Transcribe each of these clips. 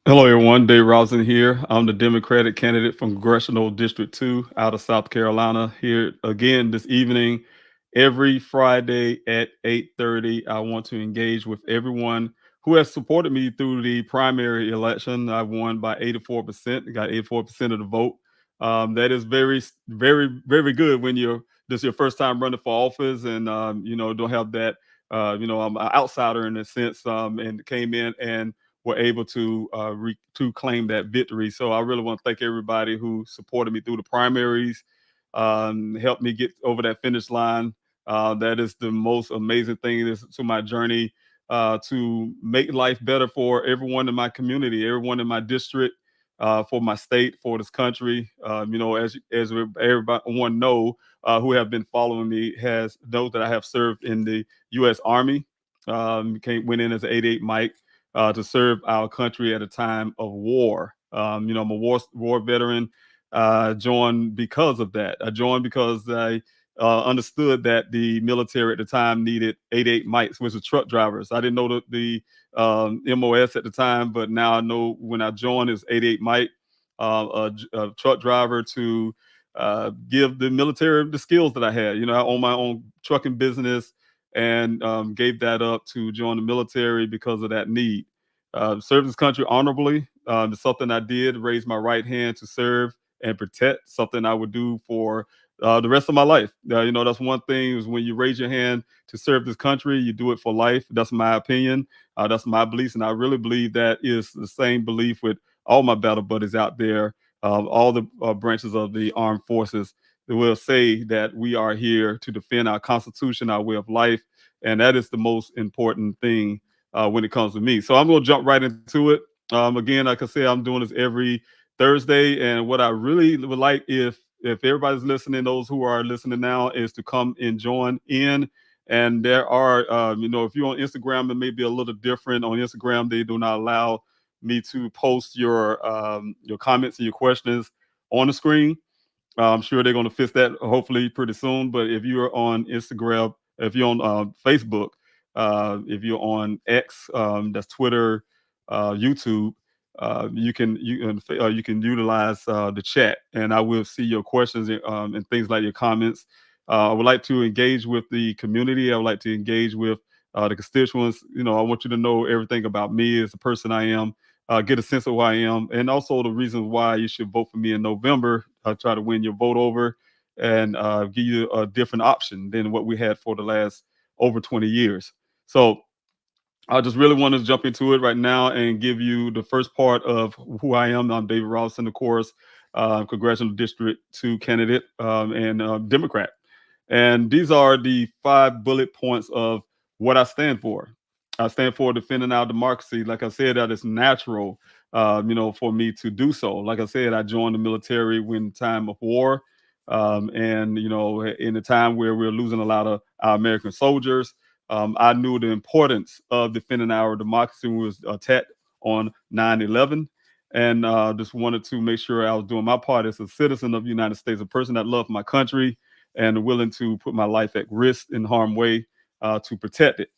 Hello, everyone. Dave Robinson here. I'm the Democratic candidate from Congressional District 2 out of South Carolina. Here again this evening, every Friday at 8:30. I want to engage with everyone who has supported me through the primary election. I won by 84%. Got 84% of the vote. That is very good when this is your first time running for office, and don't have that. I'm an outsider in a sense, and came in and were able to to claim that victory. So I really want to thank everybody who supported me through the primaries, helped me get over that finish line. That is the most amazing thing is to my journey to make life better for everyone in my community, everyone in my district, for my state, for this country. Everyone know who have been following me has knows that I have served in the U.S. Army. Went in as an 88 Mike to serve our country at a time of war. I'm a war veteran. Joined because of that. I joined because I understood that the military at the time needed 88 mics, which are truck drivers. I didn't know the MOS at the time, but now I know when I joined is 88 Mike, a truck driver to give the military the skills that I had. I own my own trucking business and gave that up to join the military because of that need. Served this country honorably. It's something I did, raise my right hand to serve and protect, something I would do for the rest of my life. That's one thing is when you raise your hand to serve this country, you do it for life. That's my opinion. That's my beliefs. And I really believe that is the same belief with all my battle buddies out there, all the branches of the armed forces that will say that we are here to defend our Constitution, our way of life. And that is the most important thing when it comes to me. So I'm going to jump right into it. Again, like I said, I'm doing this every Thursday, and what I really would like if everybody's listening, those who are listening now, is to come and join in. And there are, if you're on Instagram, it may be a little different. On Instagram, they do not allow me to post your comments and your questions on the screen. I'm sure they're going to fix that hopefully pretty soon. But if you're on Instagram, if you're on Facebook, if you're on X, that's Twitter, YouTube, you can utilize the chat, and I will see your questions and things like your comments. I would like to engage with the community. I would like to engage with the constituents. I want you to know everything about me as a person I am, get a sense of who I am, and also the reasons why you should vote for me in November. I'll try to win your vote over and give you a different option than what we had for the last over 20 years. So I just really want to jump into it right now and give you the first part of who I am. I'm David Robinson, of course, Congressional District 2 candidate and Democrat. And these are the 5 bullet points of what I stand for. I stand for defending our democracy. Like I said, that is natural, for me to do so. Like I said, I joined the military when time of war, and in a time where we're losing a lot of our American soldiers. I knew the importance of defending our democracy when we was attacked on 9/11, and just wanted to make sure I was doing my part as a citizen of the United States, a person that loved my country and willing to put my life at risk in harm way to protect it.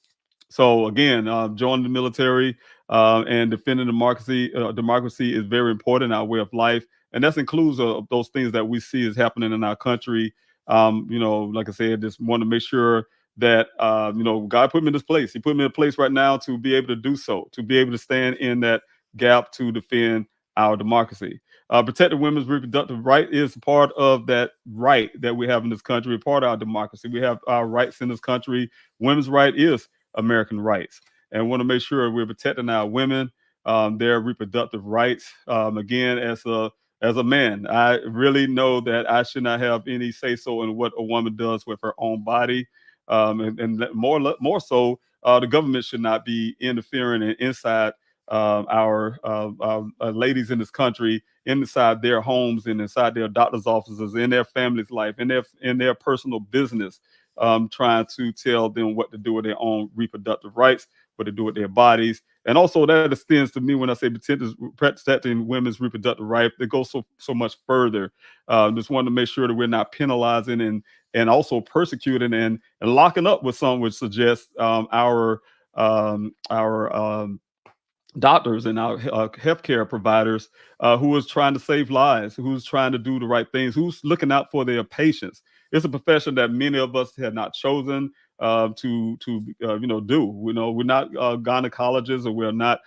So again, joining the military and defending democracy. Democracy is very important in our way of life, and that includes those things that we see is happening in our country. Like I said, just want to make sure that God put me in this place. He put me in a place right now to be able to do so, to be able to stand in that gap to defend our democracy. Protecting women's reproductive right is part of that right that we have in this country, part of our democracy. We have our rights in this country. Women's right is American rights, and want to make sure we're protecting our women, their reproductive rights. Again, as a man, I really know that I should not have any say so in what a woman does with her own body, and more so, the government should not be interfering inside our ladies in this country, inside their homes and inside their doctor's offices, in their family's life, in their personal business, trying to tell them what to do with their own reproductive rights, what to do with their bodies. And also that extends to me when I say protecting women's reproductive rights. It goes so much further. Just wanted to make sure that we're not penalizing and also persecuting and locking up with some, which suggests our doctors and our healthcare providers who is trying to save lives, who's trying to do the right things, who's looking out for their patients. It's a profession that many of us have not chosen to do. We're not gynecologists, or we're not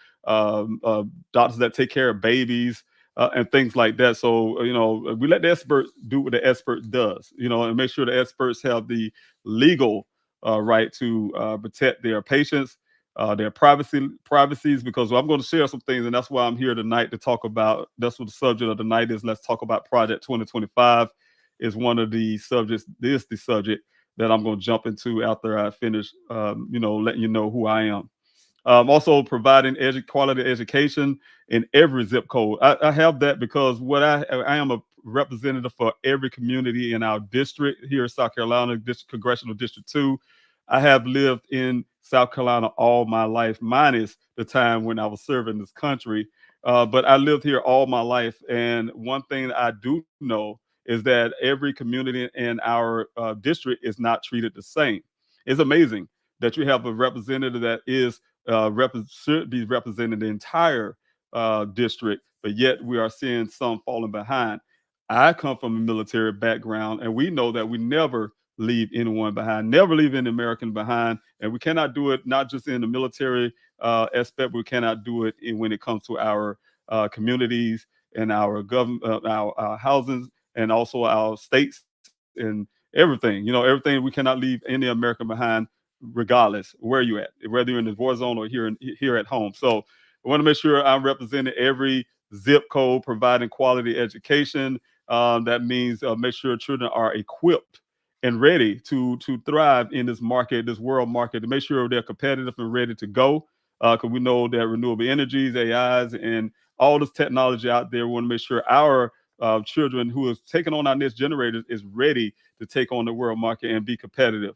doctors that take care of babies. And things like that. So, we let the experts do what the expert does, and make sure the experts have the legal right to protect their patients, their privacies, because I'm going to share some things, and that's why I'm here tonight to talk about. That's what the subject of the night is. Let's talk about Project 2025. Is one of the subjects. This the subject that I'm going to jump into after I finish. Letting you know who I am. Also providing quality education in every zip code. I have that because I am a representative for every community in our district here in South Carolina, Congressional District 2. I have lived in South Carolina all my life, minus the time when I was serving this country. But I lived here all my life. And one thing I do know is that every community in our district is not treated the same. It's amazing that you have a representative that should be representing the entire district, but yet we are seeing some falling behind. I come from a military background, and we know that we never leave anyone behind, never leave any American behind, and we cannot do it not just in the military aspect, we cannot do it when it comes to our communities and our government, our housing, and also our states and everything. Everything. We cannot leave any American behind, regardless where you at, whether you're in the war zone or here at home. So I want to make sure I'm representing every zip code, providing quality education. That means make sure children are equipped and ready to thrive in this market, this world market, to make sure they're competitive and ready to go. Because we know that renewable energies, AIs, and all this technology out there. We want to make sure our children who is taking on our next generators is ready to take on the world market and be competitive.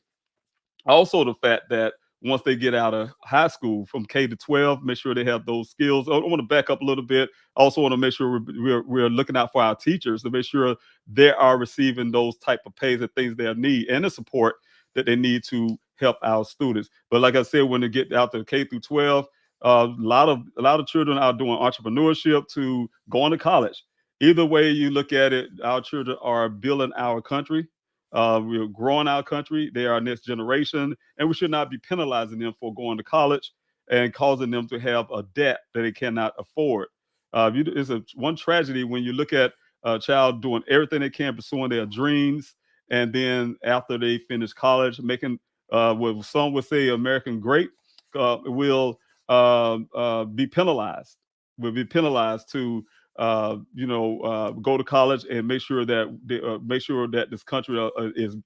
Also, the fact that once they get out of high school from K to 12, make sure they have those skills. I want to back up a little bit. Also want to make sure we're looking out for our teachers to make sure they are receiving those type of pays and things they need and the support that they need to help our students. But like I said, when they get out to K through 12, a lot of children are doing entrepreneurship to going to college. Either way you look at it, our children are building our country. We're growing our country. They are our next generation, and we should not be penalizing them for going to college and causing them to have a debt that they cannot afford. It's one tragedy when you look at a child doing everything they can, pursuing their dreams, and then after they finish college, making what some would say American great, will be penalized. Will be penalized to go to college and make sure that this country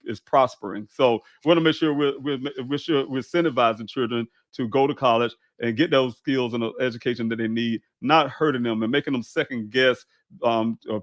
is prospering. So we want to make sure we're incentivizing children to go to college and get those skills and the education that they need, not hurting them and making them second guess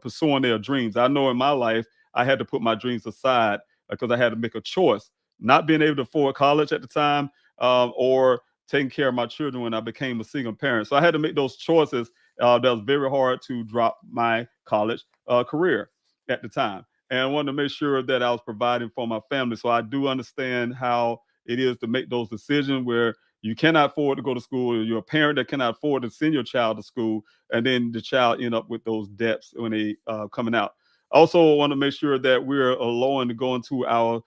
pursuing their dreams. I know in my life I had to put my dreams aside because I had to make a choice, not being able to afford college at the time, or taking care of my children when I became a single parent. So I had to make those choices. That was very hard to drop my college career at the time. And I wanted to make sure that I was providing for my family. So I do understand how it is to make those decisions where you cannot afford to go to school, or you're a parent that cannot afford to send your child to school, and then the child end up with those debts when they coming out. Also, I want to make sure that we're lowering to go into our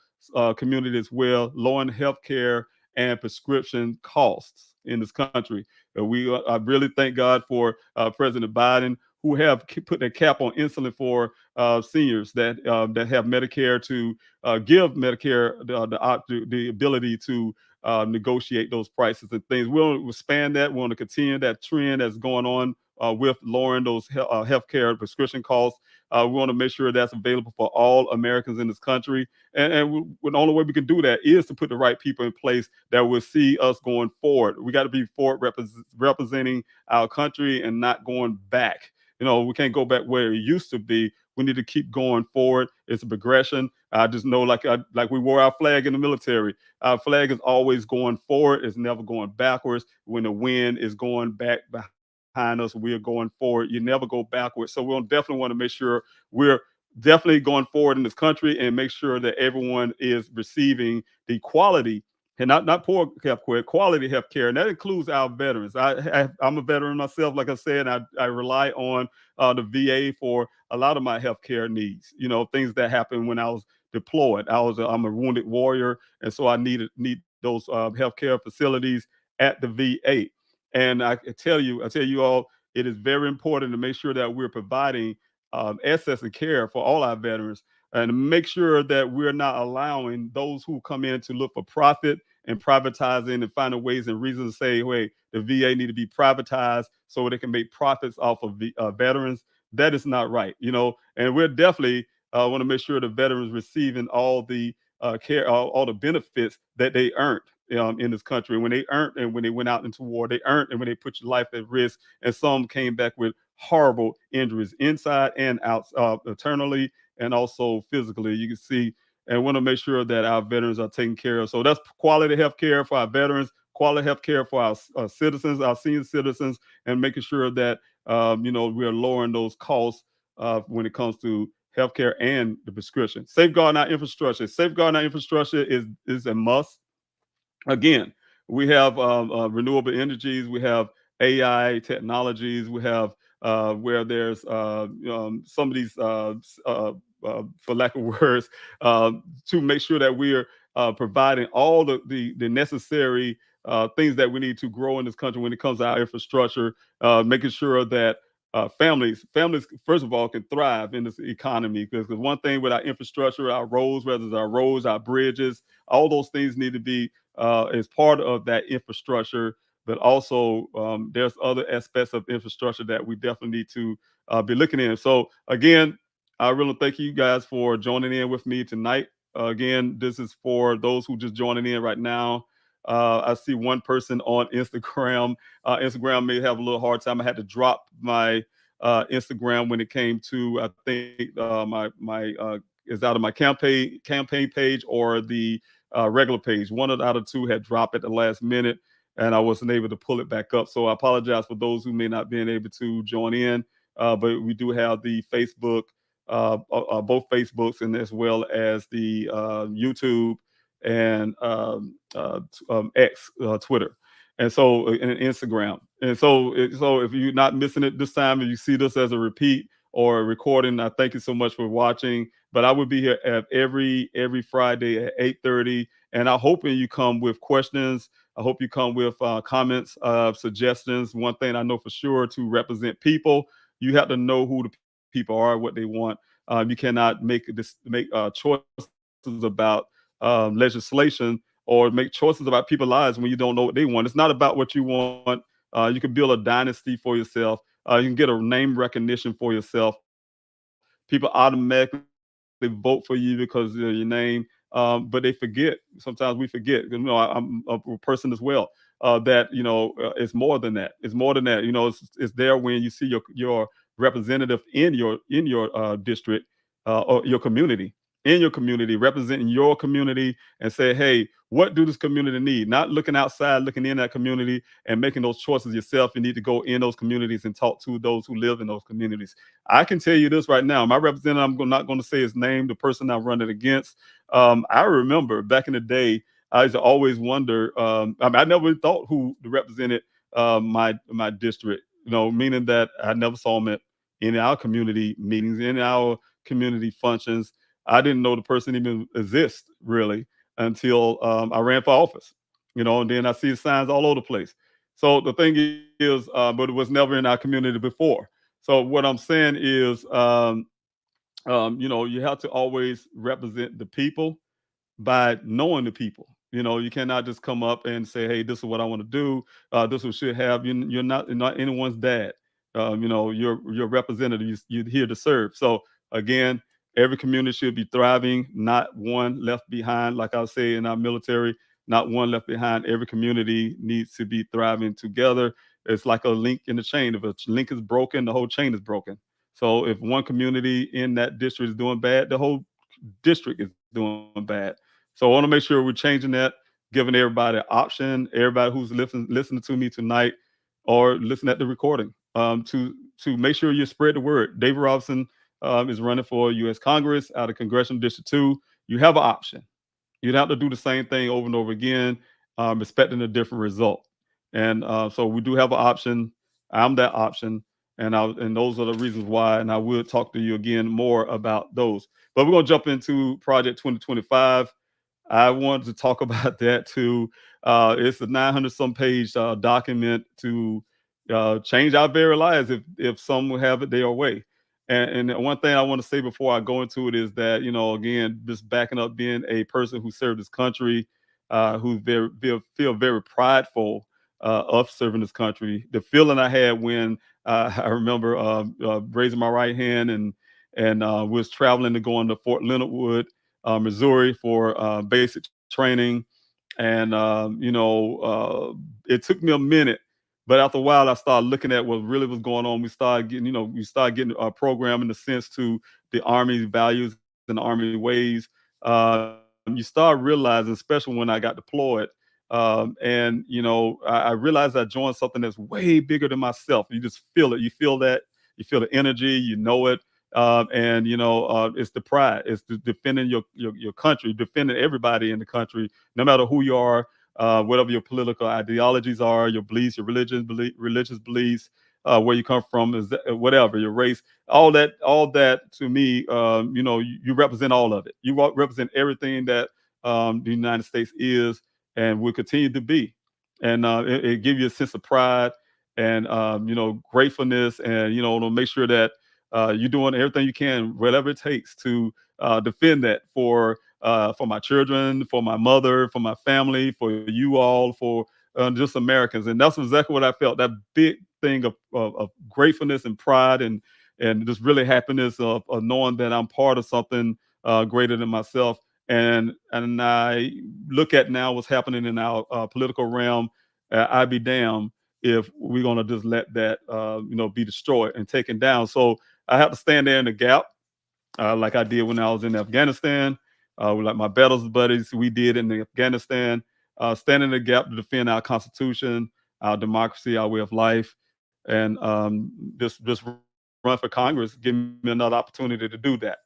community as well, lowering healthcare and prescription costs in this country. I really thank God for President Biden, who have put a cap on insulin for seniors that have Medicare, to give Medicare the ability to negotiate those prices and things. We'll expand that. We want to continue that trend that's going on with lowering those healthcare prescription costs. We want to make sure that's available for all Americans in this country. The only way we can do that is to put the right people in place that will see us going forward. We got to be forward representing our country and not going back. We can't go back where it used to be. We need to keep going forward. It's a progression. I just know, like we wore our flag in the military. Our flag is always going forward. It's never going backwards. When the wind is going back behind us, we are going forward. You never go backwards. So we'll definitely want to make sure we're definitely going forward in this country and make sure that everyone is receiving the quality and not poor health care, quality health care, and that includes our veterans. I'm a veteran myself, like I said. I rely on the VA for a lot of my health care needs. You know, things that happened when I was deployed. I'm a wounded warrior, and so I need those health care facilities at the VA. And I tell you all, it is very important to make sure that we're providing access and care for all our veterans, and make sure that we're not allowing those who come in to look for profit and privatizing and finding ways and reasons to say, "Hey, the VA need to be privatized so they can make profits off of the veterans." That is not right, you know. And we're definitely want to make sure the veterans receiving all the care, all the benefits that they earned in this country. When they earned and when they went out into war, they earned, and when they put your life at risk, and some came back with horrible injuries inside and out, internally and also physically. You can see, and want to make sure that our veterans are taken care of. So that's quality health care for our veterans, quality health care for our citizens, our senior citizens, and making sure that we're lowering those costs when it comes to healthcare and the prescription. Safeguarding our infrastructure. Safeguarding our infrastructure is a must. Again, we have renewable energies, we have AI technologies, we have where there's some of these, for lack of words, to make sure that we're providing all the necessary things that we need to grow in this country when it comes to our infrastructure, making sure that families, first of all, can thrive in this economy. Because one thing with our infrastructure, our roads, whether it's our roads, our bridges, all those things need to be as part of that infrastructure. But also, there's other aspects of infrastructure that we definitely need to be looking in. So again, I really thank you guys for joining in with me tonight. Again, this is for those who just joining in right now. I see one person on Instagram. Instagram may have a little hard time. I had to drop my Instagram when it came to, I think, my is out of my campaign page or the regular page. One out of two had dropped at the last minute, and I wasn't able to pull it back up. So I apologize for those who may not been able to join in. But we do have the Facebook, both Facebooks, and as well as the YouTube and X, Twitter, and so and Instagram. And so if you're not missing it this time, if you see this as a repeat or a recording, I thank you so much for watching. But I will be here at every Friday at 8:30, and I'm hoping you come with questions. I hope you come with comments, suggestions. One thing I know for sure: to represent people, you have to know who the people are, what they want. You cannot make choices about legislation or make choices about people's lives when you don't know what they want. It's not about what you want. You can build a dynasty for yourself. You can get a name recognition for yourself. People automatically vote for you because of your name, but they forget. Sometimes we forget. You know, I'm a person as well. That it's more than that. It's more than that. You know, it's there when you see your representative in your district, or your community, in your community, representing your community, and say, hey, what do this community need? Not looking outside, looking in that community and making those choices yourself. You need to go in those communities and talk to those who live in those communities. I can tell you this right now. My representative, not going to say his name, the person I'm running against. I remember back in the day, I used to always wonder. I never thought who represented my district. You know, meaning that I never saw him in our community meetings, in our community functions. I didn't know the person even exists really until I ran for office. You know, and then I see signs all over the place. So the thing is, but it was never in our community before. So what I'm saying is, you have to always represent the people by knowing the people. You know, you cannot just come up and say, "Hey, this is what I want to do. This is what should have." You're not anyone's dad. You're a representative. You're here to serve. So again, every community should be thriving, not one left behind. Like I say in our military, not one left behind. Every community needs to be thriving together. It's like a link in the chain. If a link is broken, the whole chain is broken. So if one community in that district is doing bad, the whole district is doing bad. So I want to make sure we're changing that, giving everybody an option, everybody who's listening to me tonight or listen at the recording, to make sure you spread the word. David Robinson is running for U.S. Congress out of Congressional District 2. You have an option. You don't have to do the same thing over and over again. expecting a different result. And so we do have an option. I'm that option, and those are the reasons why. And I will talk to you again more about those. But we're gonna jump into Project 2025. I wanted to talk about that too. It's a 900 some page document to change our very lives if some will have it their way. And one thing I want to say before I go into it is that, again, just backing up being a person who served this country, who feel very prideful of serving this country. The feeling I had when I remember raising my right hand and was traveling to go into Fort Leonard Wood, Missouri for basic training. And, it took me a minute, but after a while, I started looking at what really was going on. We started getting a program in the sense to the Army values and the Army ways. You start realizing, especially when I got deployed, and I realized I joined something that's way bigger than myself. You just feel it. You feel that. You feel the energy. You know it. And it's the pride. It's defending your country, defending everybody in the country, no matter who you are, whatever your political ideologies are, your beliefs, your religious beliefs, where you come from, is whatever your race, all that to me, you represent all of it. You represent everything that the United States is and will continue to be, and it gives you a sense of pride and gratefulness, and to make sure that you're doing everything you can, whatever it takes, to defend that for my children, for my mother, for my family, for you all, for just Americans. And that's exactly what I felt. That big thing of gratefulness and pride and just really happiness of knowing that I'm part of something greater than myself. And I look at now what's happening in our political realm. I'd be damned if we're gonna just let that be destroyed and taken down. So I have to stand there in the gap, like I did when I was in Afghanistan. Like my battles buddies, we did in Afghanistan, stand in the gap to defend our Constitution, our democracy, our way of life, and just run for Congress, give me another opportunity to do that.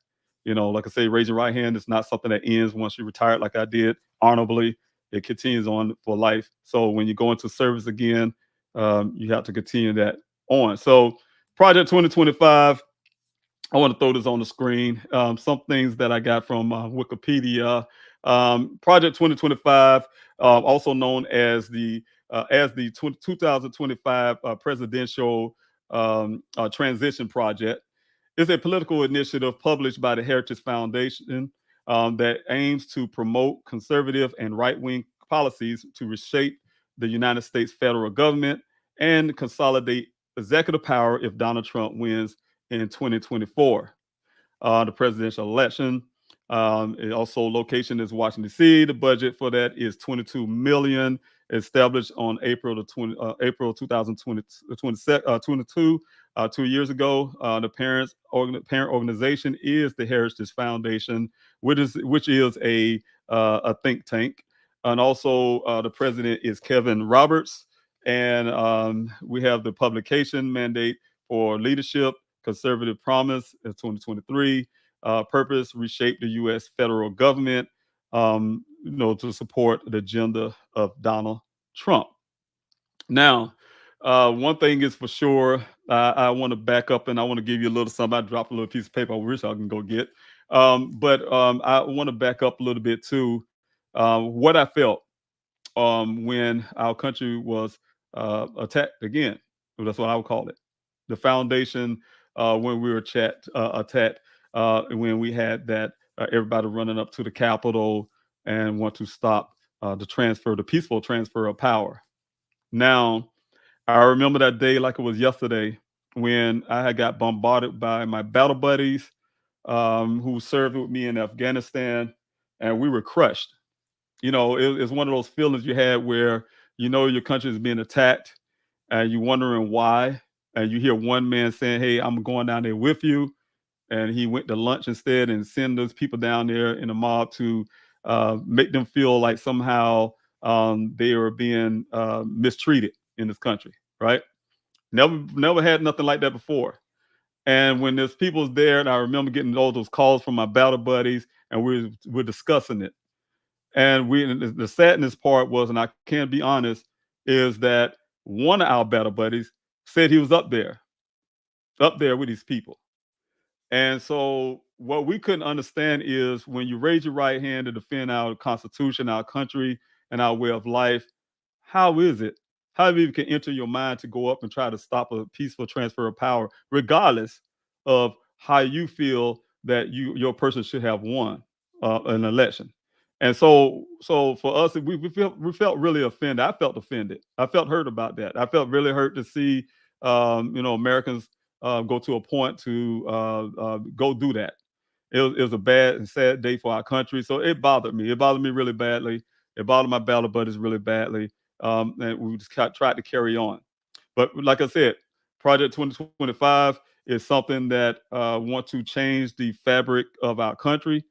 Like I say, raise your right hand. It's not something that ends once you retire, like I did honorably. It continues on for life. So when you go into service again, you have to continue that on. So Project 2025. I want to throw this on the screen. Some things that I got from Wikipedia. Project 2025, also known as the 2025 presidential transition project, is a political initiative published by the Heritage Foundation that aims to promote conservative and right-wing policies to reshape the United States federal government and consolidate executive power if Donald Trump wins in 2024, the presidential election. Also, location is Washington D.C. The budget for that is 22 million, established on April 2022, 2 years ago. The parent organization is the Heritage Foundation, which is a think tank, and also the president is Kevin Roberts, and we have the publication mandate for leadership. Conservative Promise in 2023. Purpose: reshape the U.S. federal government, to support the agenda of Donald Trump. Now, one thing is for sure. I want to back up and I want to give you a little something. I dropped a little piece of paper. I wish I can go get. But I want to back up a little bit too. What I felt when our country was attacked again. That's what I would call it. The foundation, when we were attacked, when we had that everybody running up to the Capitol and want to stop the peaceful transfer of power. Now, I remember that day like it was yesterday when I had got bombarded by my battle buddies who served with me in Afghanistan, and we were crushed. It's one of those feelings you had where your country is being attacked and you're wondering why. And you hear one man saying, "Hey, I'm going down there with you." And he went to lunch instead and send those people down there in a mob to make them feel like somehow they are being mistreated in this country, right? Never had nothing like that before. And when there's people there, and I remember getting all those calls from my battle buddies, and we're discussing it. And the sadness part was, and I can't be honest, is that one of our battle buddies said he was up there with these people. And so what we couldn't understand is when you raise your right hand to defend our constitution, our country, and our way of life, how is it? How it even can enter your mind to go up and try to stop a peaceful transfer of power, regardless of how you feel that your person should have won an election. And so for us, we felt really offended. I felt offended. I felt hurt about that. I felt really hurt to see Americans go to a point to go do that. It was a bad and sad day for our country. So it bothered me. It bothered me really badly. It bothered my battle buddies really badly. And we just tried to carry on. But like I said, Project 2025 is something that want to change the fabric of our country,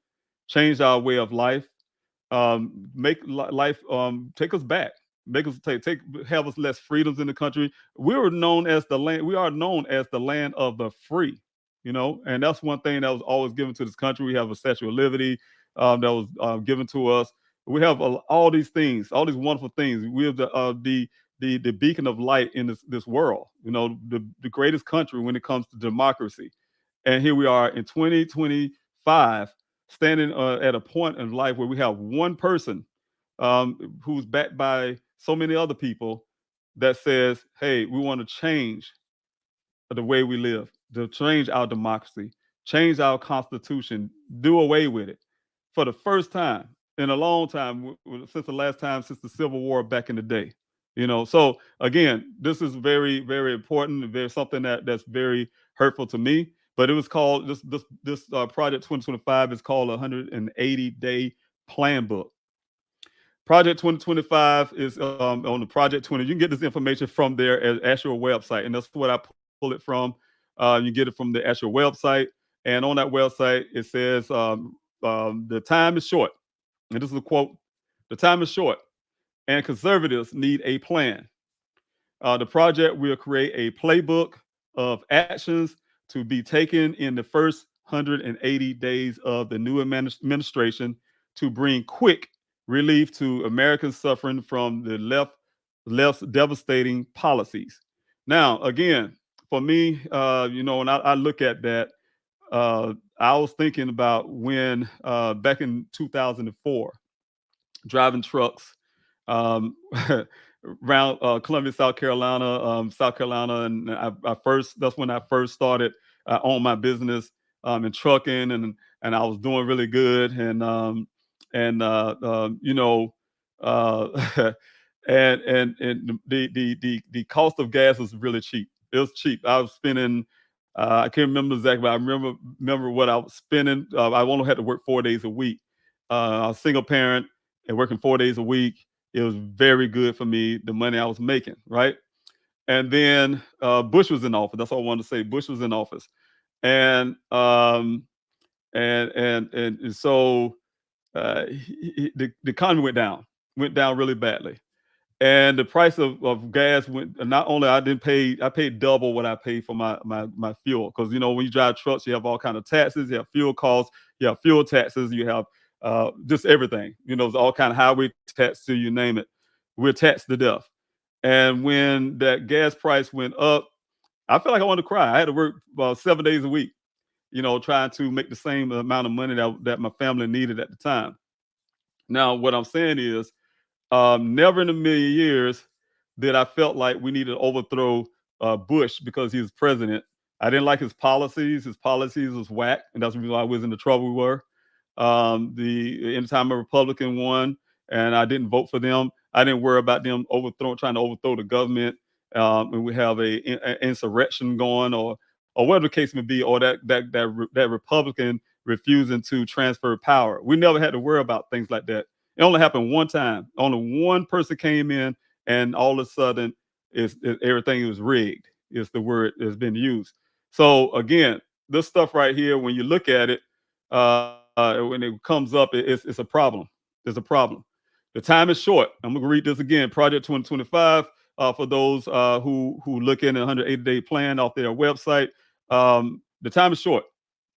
change our way of life, make life take us back, make us take have us less freedoms in the country. We are known as the land of the free, and that's one thing that was always given to this country. We have a statue of liberty that was given to us. We have all these things, all these wonderful things. We have the beacon of light in this world, the greatest country when it comes to democracy. And here we are in 2025, standing at a point in life where we have one person who's backed by so many other people that says, hey, we want to change the way we live, to change our democracy, change our constitution, do away with it for the first time in a long time, since the last time since the Civil War back in the day. So again, this is very, very important. There's something that's very hurtful to me. But it was called this Project 2025 is called a 180-day plan book. Project 2025 is on the Project 20. You can get this information from their actual website, and that's what I pull it from. You get it from the actual website, and on that website it says the time is short, and this is a quote: "The time is short, and conservatives need a plan. The project will create a playbook of actions to be taken in the first 180 days of the new administration to bring quick relief to Americans suffering from the left's devastating policies." Now, again, for me, when I look at that, I was thinking about when back in 2004, driving trucks um, around Columbia, South Carolina, and that's when I first started on my business in trucking, and I was doing really good, and uh, and the cost of gas was really cheap. It was cheap. I was spending. I can't remember exactly, but I remember what I was spending. I only had to work 4 days a week. I was a single parent and working 4 days a week. It was very good for me, the money I was making, right? And then Bush was in office. That's all I wanted to say. Bush was in office, and and so the economy went down really badly, and the price of gas went. Not only I paid double what I paid for my fuel, because when you drive trucks, you have all kind of taxes, you have fuel costs, you have fuel taxes, you have just everything. There's all kind of highway tax, to you name it. We're taxed to death. And when that gas price went up, I felt like I wanted to cry. I had to work about 7 days a week, trying to make the same amount of money that my family needed at the time. Now, what I'm saying is, never in a million years did I felt like we needed to overthrow Bush because he was president. I didn't like his policies. His policies was whack, and that's the reason why I was in the trouble we were. The Anytime a Republican won, and I didn't vote for them, I didn't worry about them trying to overthrow the government, and we have a insurrection going, or whatever the case may be, or that Republican refusing to transfer power. We never had to worry about things like that. It only happened one time. Only one person came in, and all of a sudden, everything was rigged. Is the word that's been used. So again, this stuff right here, when you look at it, when it comes up, it's a problem. It's a problem. The time is short. I'm going to read this again. Project 2025, for those who look in a 180-day plan off their website. The time is short,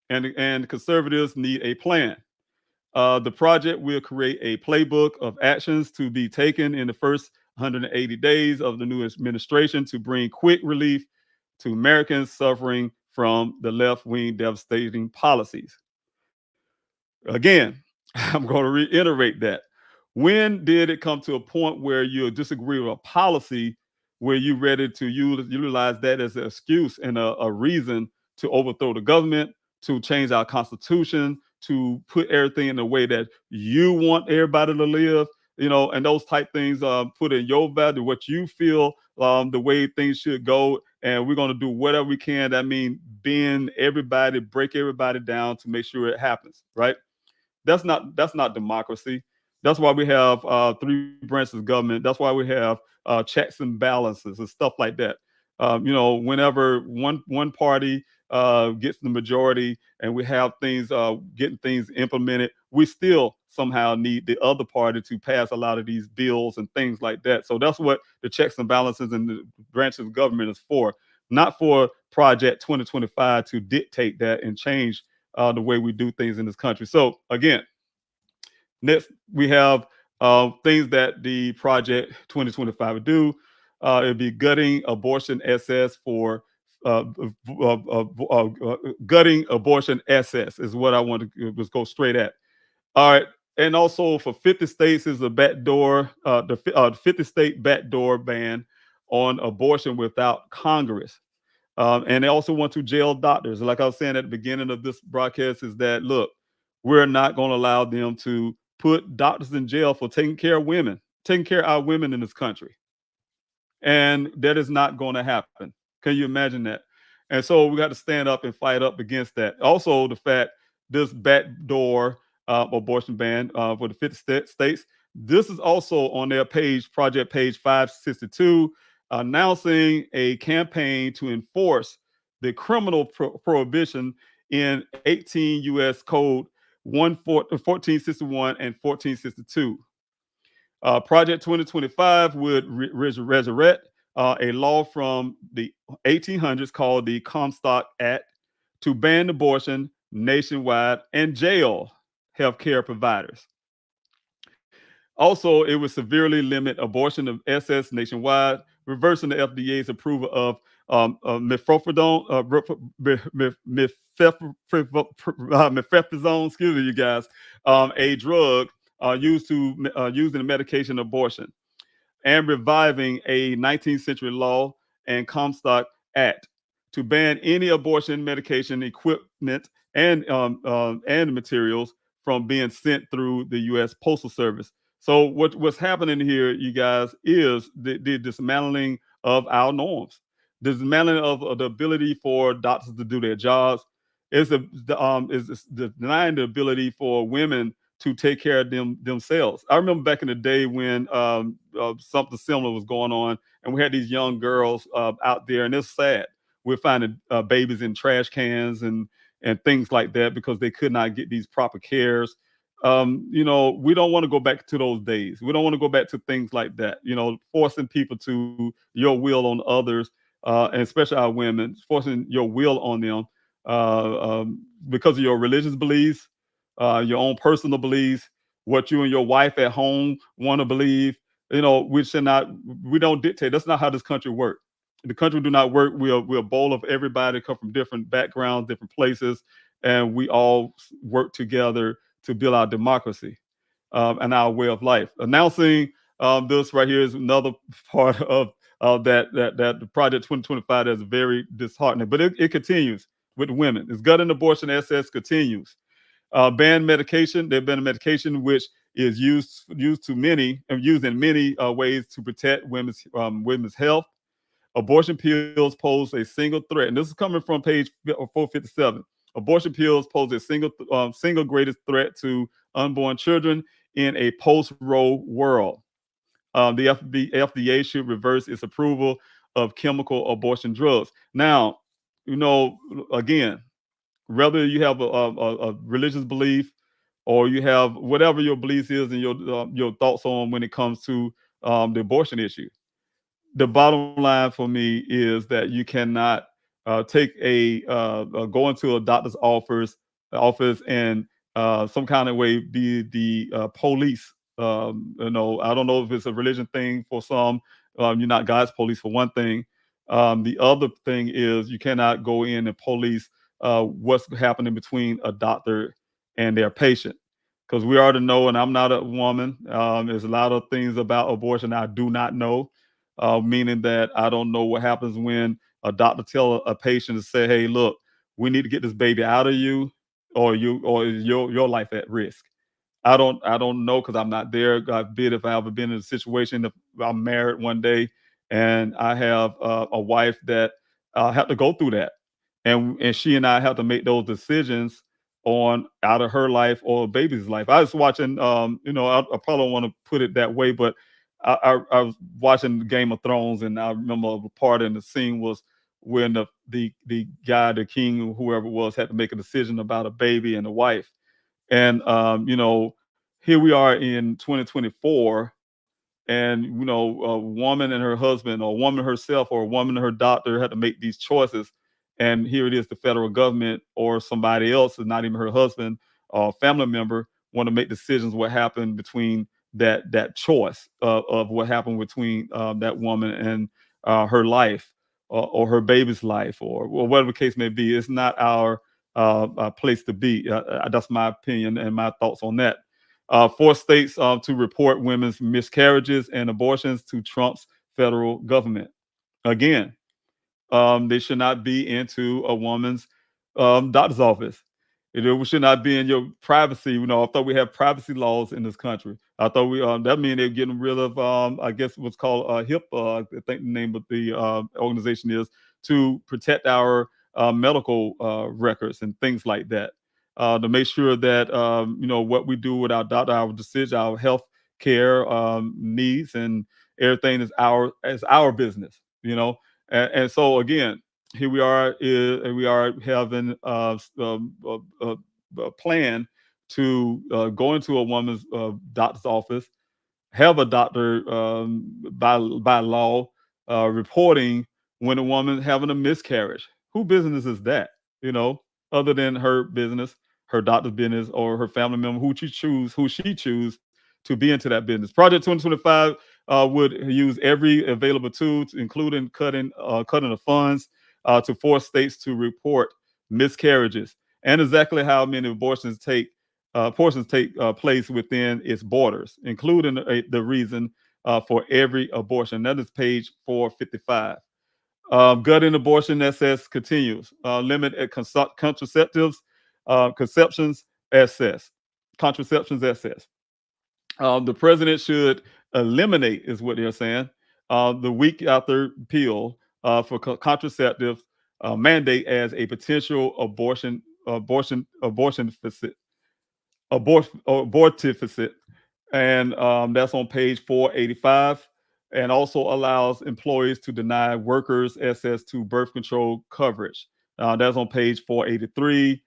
and conservatives need a plan. The project will create a playbook of actions to be taken in the first 180 days of the new administration to bring quick relief to Americans suffering from the left wing devastating policies. Again, I'm going to reiterate that. When did it come to a point where you disagree with a policy where you're ready to utilize that as an excuse and a reason to overthrow the government, to change our constitution, to put everything in the way that you want everybody to live, and those type things put in your value, what you feel the way things should go. And we're going to do whatever we can. That means bend everybody, break everybody down to make sure it happens, right? That's not democracy. That's why we have three branches of government. That's why we have checks and balances and stuff like that. Whenever one party gets the majority and we have things getting things implemented, we still somehow need the other party to pass a lot of these bills and things like that. So that's what the checks and balances and the branches of government is for, not for Project 2025 to dictate that and change the way we do things in this country. So again, next we have things that the Project 2025 would do. It'd be gutting abortion SS for uh, gutting abortion SS is what I want to just go straight at. All right. And also for 50 states is a backdoor, the 50 state backdoor ban on abortion without Congress. And they also want to jail doctors. Like I was saying at the beginning of this broadcast, is that look, we're not going to allow them to put doctors in jail for taking care of women, taking care of our women in this country. And that is not going to happen. Can you imagine that? And so we got to stand up and fight up against that. Also, the fact this backdoor abortion ban for the 50 states, this is also on their page, project page 562, announcing a campaign to enforce the criminal prohibition in 18 U.S. Code 1461 and 1462. Project 2025 would resurrect a law from the 1800s called the Comstock Act to ban abortion nationwide and jail healthcare providers. Also, it would severely limit abortion of SS nationwide, reversing the FDA's approval of mifepristone, mifepristone, excuse me, you guys, a drug used in the medication abortion, and reviving a 19th century law and Comstock Act to ban any abortion medication equipment and materials from being sent through the U.S. Postal Service. So what's happening here, you guys, is the dismantling of our norms, dismantling of the ability for doctors to do their jobs. Is denying the ability for women to take care of themselves. I remember back in the day when something similar was going on, and we had these young girls out there, and it's sad. We're finding babies in trash cans and things like that because they could not get these proper cares. We don't want to go back to those days. We don't want to go back to things like that. Forcing people to your will on others, and especially our women, forcing your will on them because of your religious beliefs, your own personal beliefs, what you and your wife at home want to believe. We don't dictate. That's not how this country works. The country do not work. We're a bowl of everybody, come from different backgrounds, different places, and we all work together to build our democracy and our way of life. Announcing this right here is another part of that the Project 2025 that's very disheartening. But it continues with women. It's gutting abortion SS continues. Ban medication. They've been a medication which is used to many and used in many ways to protect women's health. Abortion pills pose a single threat, and this is coming from page 457. Abortion pills pose a single greatest threat to unborn children in a post-Roe world. The FDA should reverse its approval of chemical abortion drugs. Now, again, whether you have a religious belief or you have whatever your belief is and your thoughts on when it comes to the abortion issue, the bottom line for me is that you cannot go into a doctor's office and some kind of way be the police. I don't know if it's a religion thing for some. You're not God's police for one thing. The other thing is you cannot go in and police what's happening between a doctor and their patient. Because we already know, and I'm not a woman, there's a lot of things about abortion I do not know, meaning that I don't know what happens when a doctor tell a patient to say, hey, look, we need to get this baby out of you, or is your life at risk. I don't know because I'm not there. God forbid if I ever been in a situation, if I'm married one day and I have a wife that have to go through that, and she and I have to make those decisions on out of her life or a baby's life. I was watching, I probably don't want to put it that way, but I was watching Game of Thrones, and I remember a part in the scene was when the guy, the king, or whoever it was, had to make a decision about a baby and a wife. And here we are in 2024, and a woman and her husband, or a woman herself, or a woman and her doctor had to make these choices. And here it is, the federal government or somebody else, is not even her husband or family member, want to make decisions what happened between that choice of what happened between that woman and her life, or her baby's life, or whatever the case may be. It's not our place to be. That's my opinion and my thoughts on that. Four states to report women's miscarriages and abortions to Trump's federal government. Again, they should not be into a woman's doctor's office. It should not be in your privacy. I thought we have privacy laws in this country. I thought that mean they're getting rid of, I guess, what's called HIPAA. I think the name of the organization is, to protect our medical records and things like that. To make sure that what we do with our doctor, our decision, our health care needs, and everything is our business. And so again, here we are having a plan to go into a woman's doctor's office, have a doctor by law reporting when a woman having a miscarriage. Who business is that? You know, other than her business, her doctor's business, or her family member who she choose to be into that business. Project 2025 would use every available tool, including cutting the funds to force states to report miscarriages and exactly how many portions take place within its borders, including the reason for every abortion. That is page 455. Gutting abortion access continues. Limit at contraceptives, conceptions access, contraceptions access. The president should eliminate, is what they're saying, the week after pill for contraceptive mandate as a potential abortificate, and that's on page 485. And also allows employees to deny workers access to birth control coverage. That's on page 483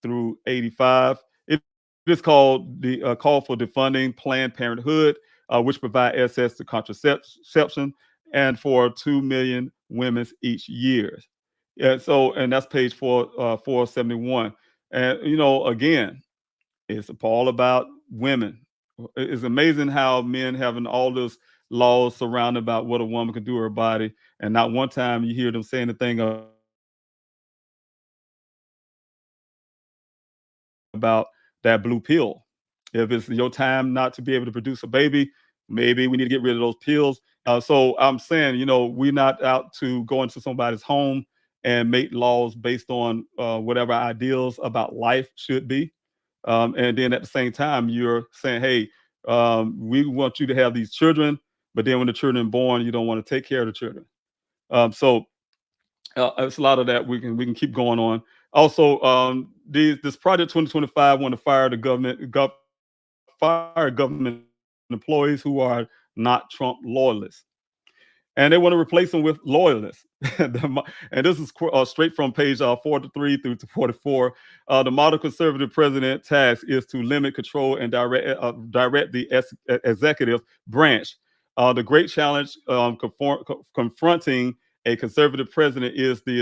through 85. It is called the call for defunding Planned Parenthood, which provide access to contraception and for 2 million women each year. Yeah, and that's page 471. And again, it's all about women. It's amazing how men having all those laws surrounded about what a woman can do with her body, and not one time you hear them say anything about that blue pill. If it's your time not to be able to produce a baby, maybe we need to get rid of those pills. So I'm saying, we're not out to go into somebody's home and make laws based on whatever ideals about life should be. And then at the same time, you're saying, hey, we want you to have these children, but then when the children are born, you don't want to take care of the children. So it's a lot of that. We can keep going on. Also, this project 2025 want to fire government employees who are not Trump loyalists, and they want to replace them with loyalists. And this is straight from page 43 through to 44. The model conservative president task is to limit, control, and direct the executive branch. The great challenge confronting a conservative president is the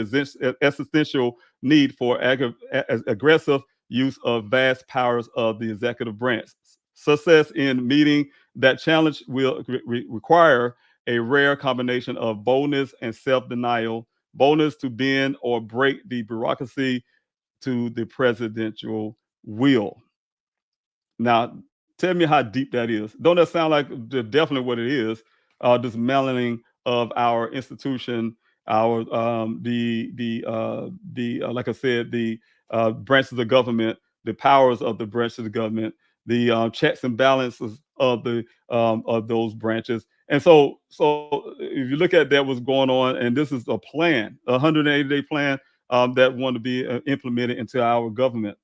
existential need for aggressive use of vast powers of the executive branch. Success in meeting that challenge will require a rare combination of boldness and self denial, boldness to bend or break the bureaucracy to the presidential will. Now, tell me how deep that is. Don't that sound like definitely what it is? Dismantling of our institution, our like I said, the branches of government, the powers of the branches of government, the checks and balances of those branches. And so if you look at that, what's going on, and this is a plan, a 180-day plan that want to be implemented into our government.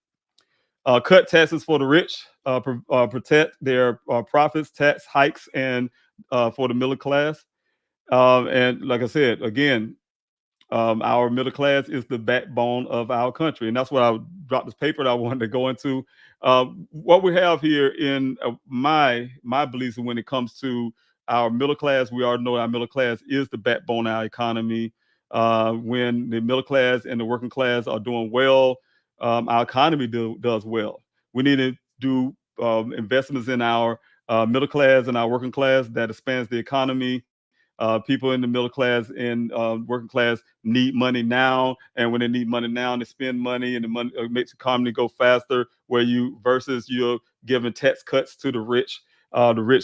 Cut taxes for the rich, protect their profits, tax hikes, and for the middle class. And like I said, again, our middle class is the backbone of our country, and that's what I dropped this paper that I wanted to go into. What we have here in my beliefs when it comes to our middle class, we already know our middle class is the backbone of our economy. When the middle class and the working class are doing well, our economy does well. We need to do investments in our middle class and our working class that expands the economy. People in the middle class and working class need money now, and when they need money now, they spend money, and the money makes the economy go faster. Where you versus you're giving tax cuts to the rich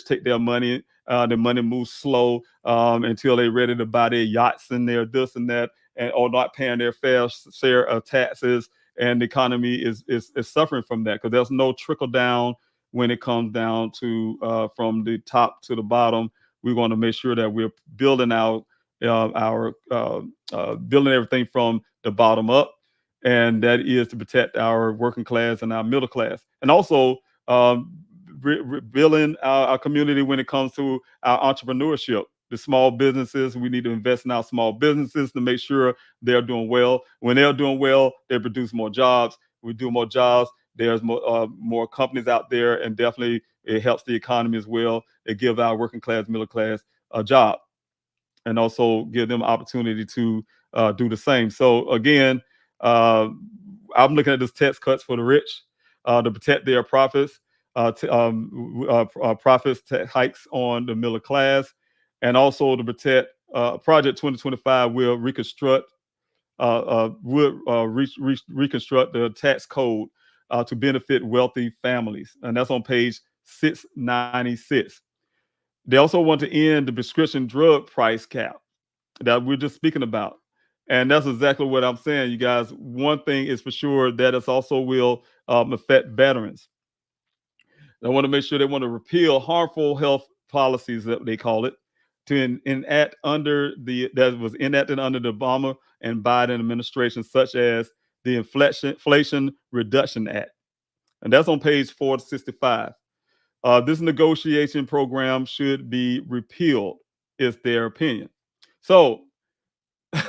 take their money. The money moves slow until they're ready to buy their yachts and their this and that, and or not paying their fair share of taxes. And the economy is suffering from that because there's no trickle down when it comes down to from the top to the bottom. We want to make sure that we're building out our building everything from the bottom up, and that is to protect our working class and our middle class, and also building our community when it comes to our entrepreneurship. The small businesses, we need to invest in our small businesses to make sure they're doing well. When they're doing well, they produce more jobs. We do more jobs. There's more companies out there, and definitely it helps the economy as well. It gives our working class, middle class a job, and also give them opportunity to do the same. So again, uh, I'm looking at this tax cuts for the rich to protect their profits, profits tax hikes on the middle class, and also to protect Project 2025 will reconstruct reconstruct the tax code to benefit wealthy families, and that's on page 696. They also want to end the prescription drug price cap that we're just speaking about. And that's exactly what I'm saying, you guys. One thing is for sure that it also will affect veterans. They want to make sure they want to repeal harmful health policies that they call it to enact under the that was enacted under the Obama and Biden administration, such as the Inflation Reduction Act, and that's on page 465. This negotiation program should be repealed, is their opinion. So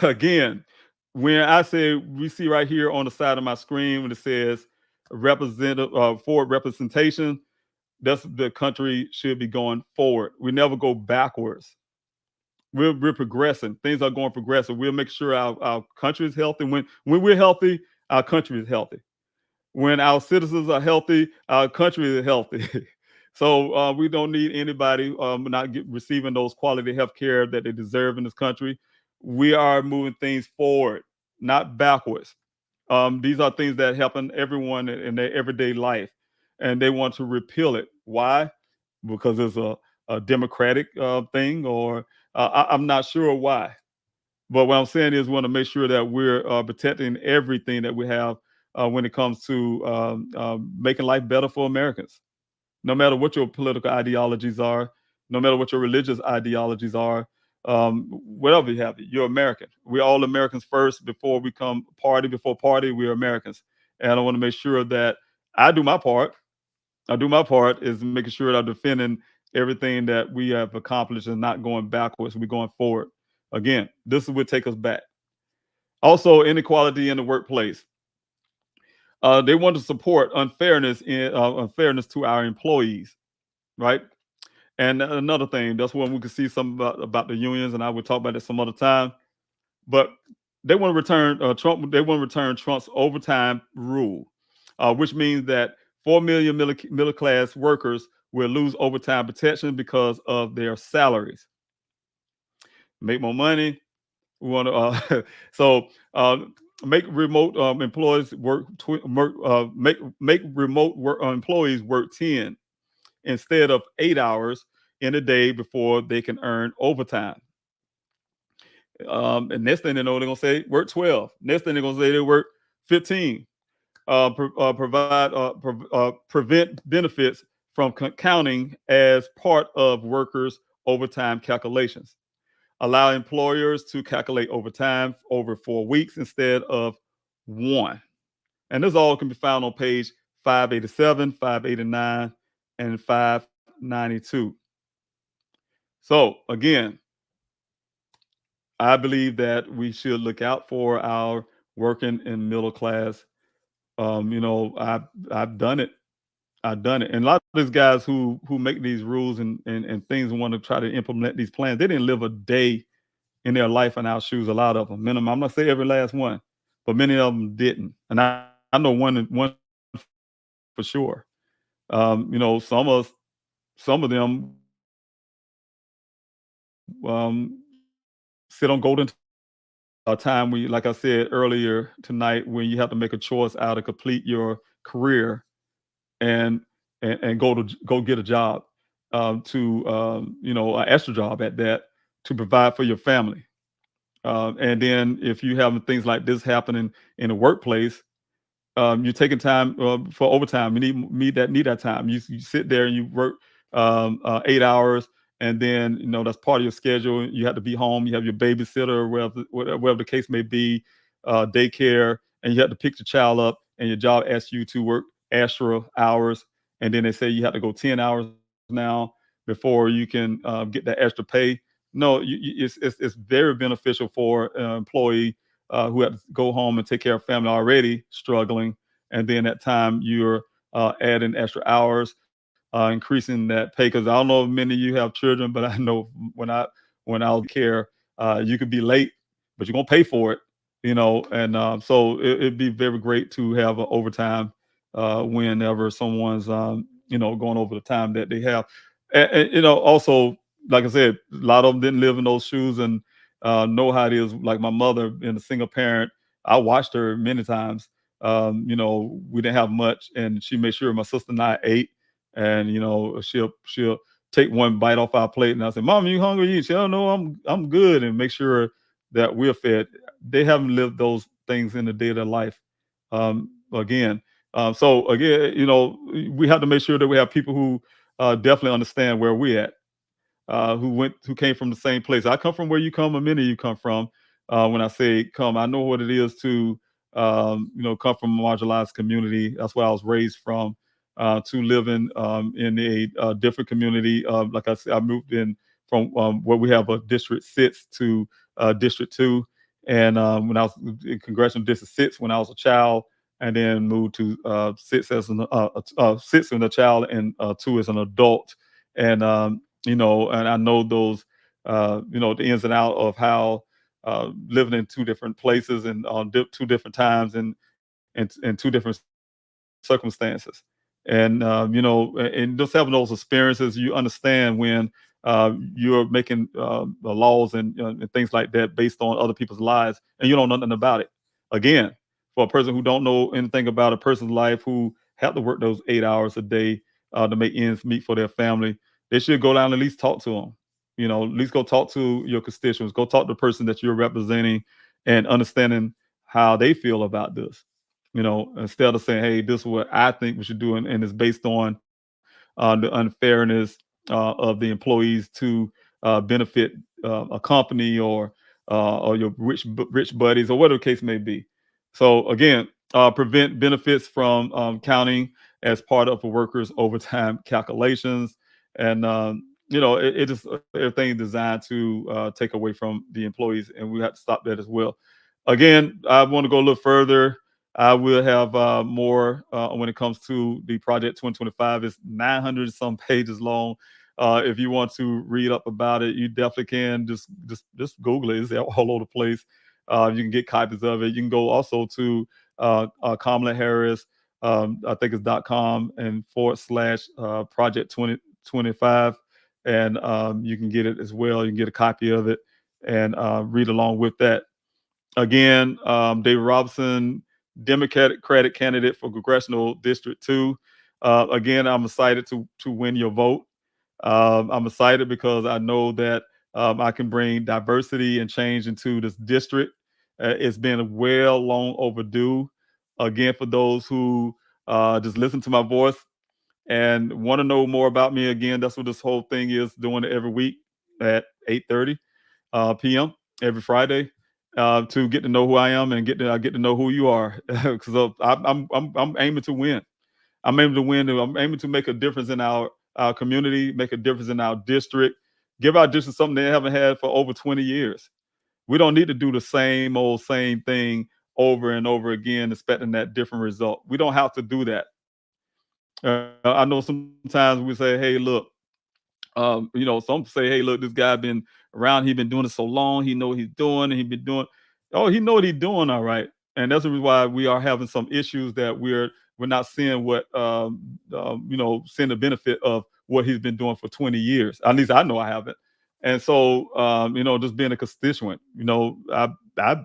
again, when I say we see right here on the side of my screen when it says representative forward representation, that's the country should be going forward. We never go backwards. We're progressing. Things are going progressive. We'll make sure our country is healthy. When we're healthy, our country is healthy. When our citizens are healthy, our country is healthy. So we don't need anybody receiving those quality health care that they deserve in this country. We are moving things forward, not backwards. These are things that happen everyone in their everyday life, and they want to repeal it. Why? Because it's a democratic thing, or I'm not sure why. But what I'm saying is, we want to make sure that we're protecting everything that we have when it comes to making life better for Americans. No matter what your political ideologies are, no matter what your religious ideologies are, whatever you have, you're American. We're all Americans first before we come party. Before party, we're Americans. And I want to make sure that I do my part. I do my part is making sure that I'm defending everything that we have accomplished and not going backwards. We're going forward. Again, this will take us back. Also, inequality in the workplace. They want to support unfairness to our employees, right? And another thing, that's when we can see some about the unions, and I will talk about it some other time. But they want to return Trump. They want to return Trump's overtime rule. which means that 4 million middle class workers will lose overtime protection because of their salaries. Make more money. We want to so make remote employees work make remote employees work 10 instead of 8 hours in a day before they can earn overtime. And next thing they know, they're gonna say work 12. Next thing they're gonna say they work 15. Prevent benefits from counting as part of workers' overtime calculations. Allow employers to calculate overtime over 4 weeks instead of one. And this all can be found on page 587, 589, and 592. So again, I believe that we should look out for our working and middle class. I've done it. I've done it. And a lot of these guys who make these rules and things and want to try to implement these plans, they didn't live a day in their life in our shoes. A lot of them, minimum. I'm not saying every last one, but many of them didn't. And I know one for sure. Some of them um, sit on golden time when, like I said earlier tonight, when you have to make a choice out to complete your career and and go get a job, to an extra job at that, to provide for your family. And then if you have things like this happening in the workplace, you're taking time for overtime. You need that time. You sit there and you work 8 hours, and then that's part of your schedule. You have to be home. You have your babysitter, or whatever the case may be, daycare, and you have to pick the child up. And your job asks you to work extra hours, and then they say you have to go 10 hours now before you can get that extra pay. No, it's very beneficial for an employee who have to go home and take care of family already struggling, and then at time you're adding extra hours, increasing that pay. Because I don't know if many of you have children, but I know when I was care, you could be late, but you're gonna pay for it, And so it'd be very great to have an overtime whenever someone's going over the time that they have. Also, like I said, a lot of them didn't live in those shoes and know how it is. Like my mother, being a single parent, I watched her many times. We didn't have much, and she made sure my sister and I ate. And she'll take one bite off our plate, and I say, "Mom, you hungry?" You, she, "Oh no, I'm good," and make sure that we're fed. They haven't lived those things in the day of their life. Again, so again, we have to make sure that we have people who definitely understand where we're at, who came from the same place. I come from where you come, and many of you come from. When I say come, I know what it is to come from a marginalized community. That's where I was raised from. To living in a different community. Like I said, I moved in from where we have a District 6 to District 2. And when I was in Congressional District 6 when I was a child, and then moved to 6 as six as a child, and 2 as an adult. And and I know those, the ins and out of how living in two different places and on two different times and two different circumstances. And and just having those experiences, you understand when you're making the laws and things like that based on other people's lives, and you don't know nothing about it. Again, for a person who don't know anything about a person's life, who have to work those 8 hours a day to make ends meet for their family, they should go down and at least talk to them. At least go talk to your constituents. Go talk to the person that you're representing, and understanding how they feel about this. Instead of saying, "Hey, this is what I think we should do," and it's based on the unfairness of the employees to benefit a company, or your rich buddies, or whatever the case may be. So again, prevent benefits from counting as part of a worker's overtime calculations. And it just everything designed to take away from the employees, and we have to stop that as well. Again, I want to go a little further. I will have more when it comes to the project 2025. It's 900 some pages long. If you want to read up about it, you definitely can. Just Google it. It's all over the place. You can get copies of it. You can go also to Kamala Harris I think it's .com and / project 2025. And you can get it as well. You can get a copy of it and read along with that. Again, David Robinson, Democratic candidate for Congressional District 2. Again, I'm excited to win your vote. I'm excited because I know that I can bring diversity and change into this district. It's been well long overdue. Again, for those who just listen to my voice and want to know more about me, again, that's what this whole thing is. Doing it every week at 8:30 p.m. every Friday to get to know who I am and get to know who you are. Because I'm aiming to win. I'm aiming to win. I'm aiming to make a difference in our community, make a difference in our district, give our district something they haven't had for over 20 years. We don't need to do the same thing over and over again, expecting that different result. We don't have to do that. I know sometimes we say, "Hey, look," some say, "Hey, look, this guy been around. He been doing it so long. He know what he's doing. And he been doing. Oh, he know what he's doing, all right." And that's the reason why we are having some issues that we're not seeing seeing the benefit of what he's been doing for 20 years. At least I know I haven't. And so, just being a constituent, I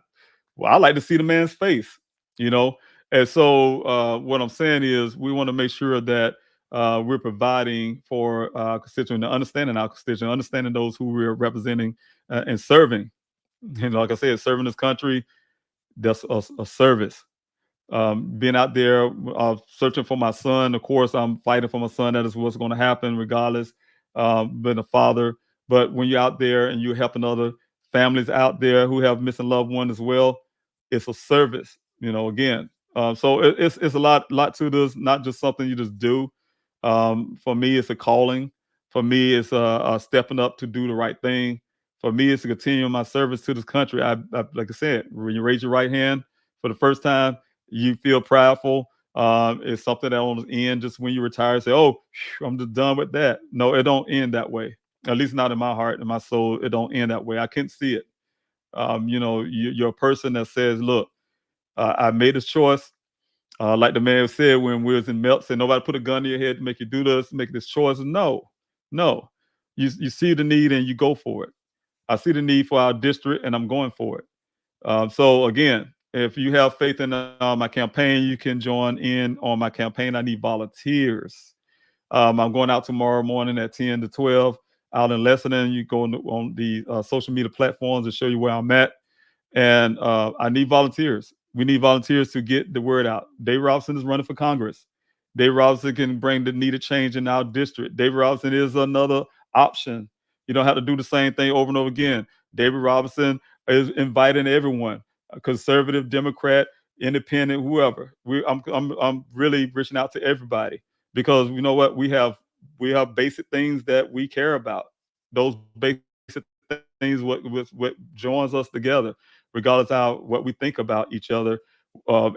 well, I like to see the man's face, you know. And so, what I'm saying is, we want to make sure that we're providing for our constituent, understanding our constituent, understanding those who we're representing and serving. And like I said, serving this country, that's a service. Being out there searching for my son. Of course, I'm fighting for my son. That is what's going to happen, regardless. Being a father, but when you're out there and you're helping other families out there who have missing loved ones as well, it's a service. Again. So it's a lot to this. Not just something you just do. For me, it's a calling. For me, it's stepping up to do the right thing. For me, it's to continue my service to this country. Like I said, when you raise your right hand for the first time, you feel proudful. It's something that won't end just when you retire. Say, "Oh, I'm just done with that." No, it don't end that way. At least not in my heart and my soul. It don't end that way. I can't see it. You're a person that says, "Look, I made this choice." Like the man said when we was in Melt, said, "Nobody put a gun to your head to make you do this, make this choice." No, no. You see the need and you go for it. I see the need for our district and I'm going for it. So again, if you have faith in my campaign, you can join in on my campaign. I need volunteers. I'm going out tomorrow morning at 10 to 12 out in Lexington. You go on the social media platforms to show you where I'm at. And I need volunteers. We need volunteers to get the word out. Dave Robinson is running for Congress. Dave Robinson can bring the needed change in our district. David Robinson is another option. You don't have to do the same thing over and over again. David Robinson is inviting everyone, conservative, Democrat, independent, whoever. I'm really reaching out to everybody because you know what, we have basic things that we care about. Those basic things what joins us together, regardless of what we think about each other